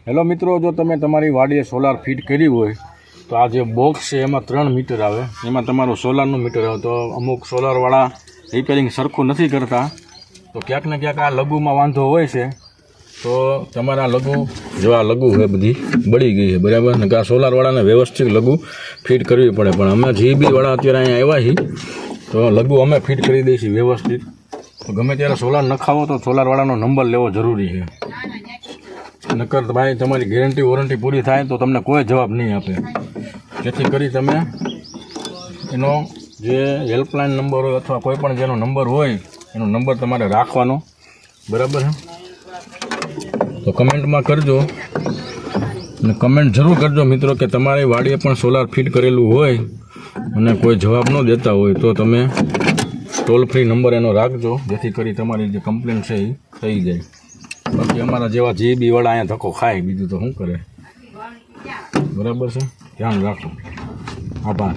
Hello મિત્રો, જો તમે તમારી વાડીએ સોલાર ફિટ કરી હોય તો આ જે બોક્સ છે એમાં 3 મીટર આવે, એમાં તમારું સોલારનું મીટર આવે. તો અમુક સોલારવાળા રિપેરિંગ સરખું નથી કરતા, તો ક્યાંક ને ક્યાંક આ લઘુમાં વાંધો હોય છે. તો તમારા લઘુ જો આ લઘુ છે બધી બળી ગઈ છે, બરાબર ને? આ સોલારવાળાને વ્યવસ્થિત લઘુ ફિટ કરવી પડે, પણ અમે જીબીવાળા અત્યારે અહીંયા આવ્યા છીએ તો લઘુ અમે ફિટ કરી દઈશું વ્યવસ્થિત. તો ગમે ત્યારે સોલાર નખાવો તો સોલારવાળાનો નંબર લેવો જરૂરી છે, નકર ભાઈ તમારી ગેરંટી વોરંટી પૂરી થાય તો તમને કોઈ જવાબ નહીં આપે. જેથી કરી તમે એનો જે હેલ્પલાઇન નંબર હોય અથવા કોઈ પણ જેનો નંબર હોય એનો નંબર તમારે રાખવાનો, બરાબર છે? તો કમેન્ટમાં કરજો અને કમેન્ટ જરૂર કરજો મિત્રો કે તમારી વાડીએ પણ સોલાર ફિટ કરેલું હોય અને કોઈ જવાબ ન દેતા હોય તો તમે ટોલ ફ્રી નંબર એનો રાખજો, જેથી કરી તમારી જે કમ્પ્લેન છે એ થઈ જાય. બાકી અમારા જેવા જીબીવાળા અહીંયા ધક્કો ખાય, બીજું તો શું કરે, બરાબર છે? ધ્યાન રાખો. આભાર.